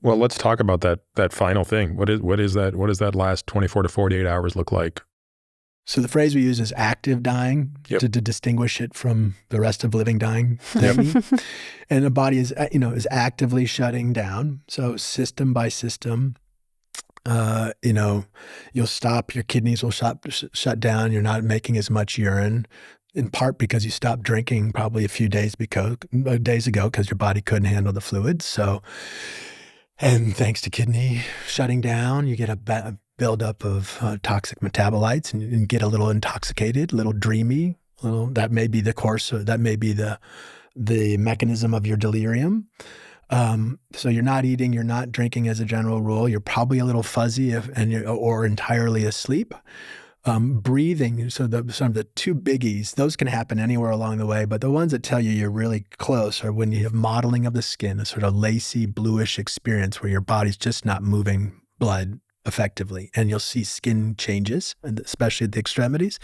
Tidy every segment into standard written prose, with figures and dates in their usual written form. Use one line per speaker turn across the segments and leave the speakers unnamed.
Well, let's talk about that final thing. What does that last 24 to 48 hours look like?
So the phrase we use is active dying to distinguish it from the rest of living dying therapy. And the body is actively shutting down. So system by system, you'll stop, your kidneys will shut down. You're not making as much urine, in part because you stopped drinking probably a few days ago because your body couldn't handle the fluids. So, and thanks to kidney shutting down, you get a buildup of toxic metabolites and get a little intoxicated, a little dreamy. That may be the course, or that may be the mechanism of your delirium. So you're not eating, you're not drinking as a general rule. You're probably a little fuzzy or entirely asleep. Breathing, so some of the two biggies, those can happen anywhere along the way, but the ones that tell you you're really close are when you have mottling of the skin, a sort of lacy, bluish experience where your body's just not moving blood effectively. And you'll see skin changes, especially at the extremities.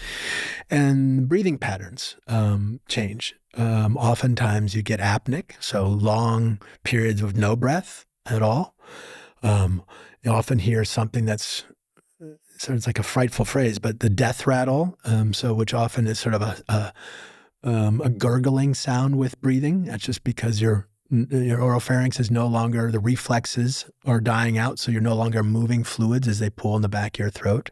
And breathing patterns change. Oftentimes you get apneic, so long periods of no breath at all. You often hear something that's sort of like a frightful phrase, but the death rattle, which often is sort of a gurgling sound with breathing. That's just because your oropharynx is no longer, the reflexes are dying out, so you're no longer moving fluids as they pool in the back of your throat,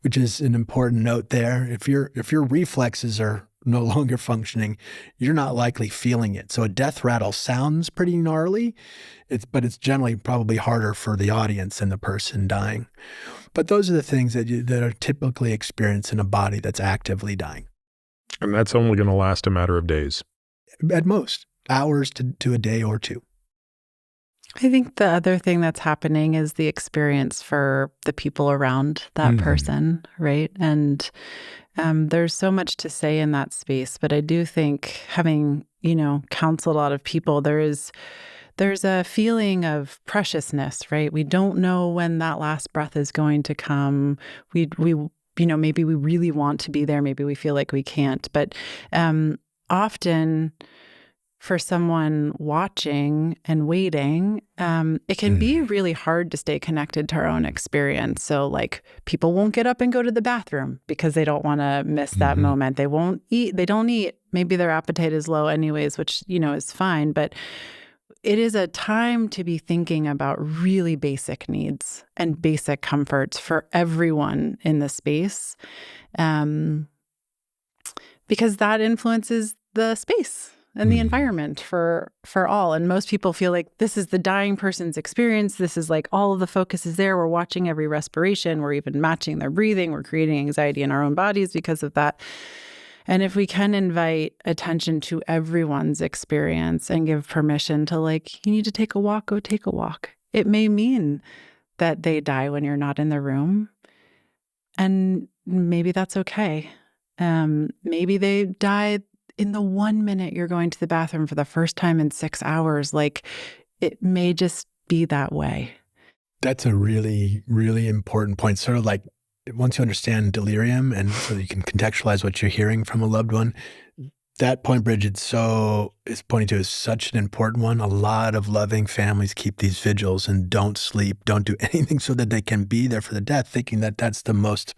which is an important note there. If your reflexes are no longer functioning, you're not likely feeling it. So a death rattle sounds pretty gnarly, but it's generally probably harder for the audience than the person dying. But those are the things that are typically experienced in a body that's actively dying.
And that's only going to last a matter of days.
At most, hours to a day or two.
I think the other thing that's happening is the experience for the people around that person, right? And there's so much to say in that space, but I do think having, counseled a lot of people, there's a feeling of preciousness, right? We don't know when that last breath is going to come. We maybe we really want to be there. Maybe we feel like we can't. But often for someone watching and waiting, it can be really hard to stay connected to our own experience. So like people won't get up and go to the bathroom because they don't want to miss that moment. They won't eat. They don't eat. Maybe their appetite is low anyways, which, is fine. But it is a time to be thinking about really basic needs and basic comforts for everyone in the space, because that influences the space and the environment for all. And most people feel like this is the dying person's experience. This is like all of the focus is there. We're watching every respiration. We're even matching their breathing. We're creating anxiety in our own bodies because of that. And if we can invite attention to everyone's experience and give permission to you need to take a walk, go take a walk. It may mean that they die when you're not in the room. And maybe that's okay. Maybe they die in the 1 minute you're going to the bathroom for the first time in 6 hours. It may just be that way.
That's a really, really important point. Sort of like once you understand delirium and so you can contextualize what you're hearing from a loved one, that point Bridget is pointing to is such an important one. A lot of loving families keep these vigils and don't sleep, don't do anything so that they can be there for the death, thinking that that's the highest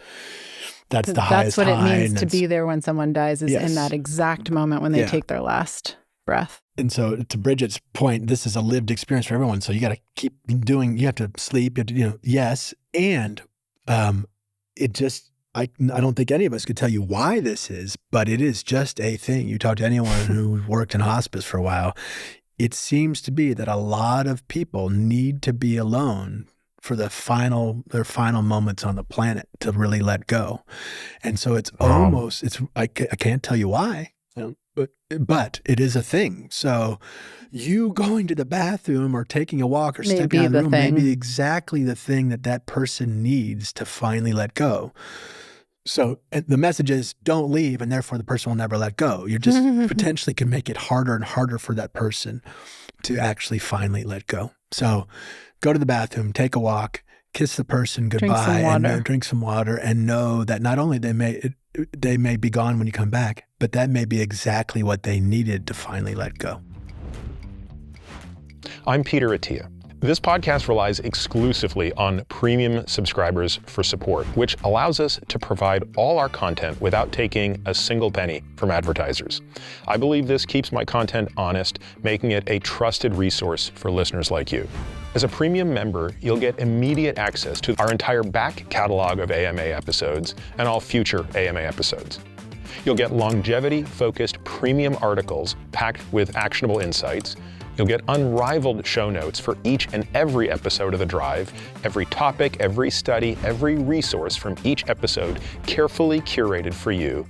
high.
That's what it means to be there when someone dies, is in that exact moment when they take their llast breath. And
so to Bridget's point, this is a lived experience for everyone. So you got to keep doing, you have to sleep, yes. And I don't think any of us could tell you why this is, but it is just a thing. You talk to anyone who worked in hospice for a while, it seems to be that a lot of people need to be alone for their final moments on the planet to really let go. And so it's almost, I can't tell you why, but it is a thing. So you going to the bathroom or taking a walk or stepping out of the room may be exactly the thing that person needs to finally let go. So the message is don't leave, and therefore the person will never let go. You just potentially can make it harder and harder for that person to actually finally let go. So go to the bathroom, take a walk, kiss the person goodbye, and drink some water, and know that not only they may be gone when you come back, but that may be exactly what they needed to finally let go.
I'm Peter Attia. This podcast relies exclusively on premium subscribers for support, which allows us to provide all our content without taking a single penny from advertisers. I believe this keeps my content honest, making it a trusted resource for listeners like you. As a premium member, you'll get immediate access to our entire back catalog of AMA episodes and all future AMA episodes. You'll get longevity-focused premium articles packed with actionable insights. You'll get unrivaled show notes for each and every episode of The Drive, every topic, every study, every resource from each episode carefully curated for you.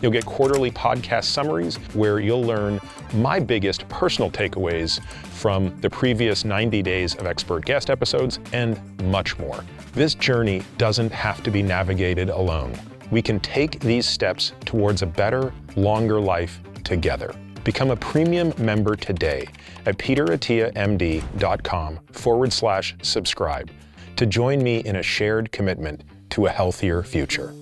You'll get quarterly podcast summaries where you'll learn my biggest personal takeaways from the previous 90 days of expert guest episodes and much more. This journey doesn't have to be navigated alone. We can take these steps towards a better, longer life together. Become a premium member today at peterattiamd.com/subscribe to join me in a shared commitment to a healthier future.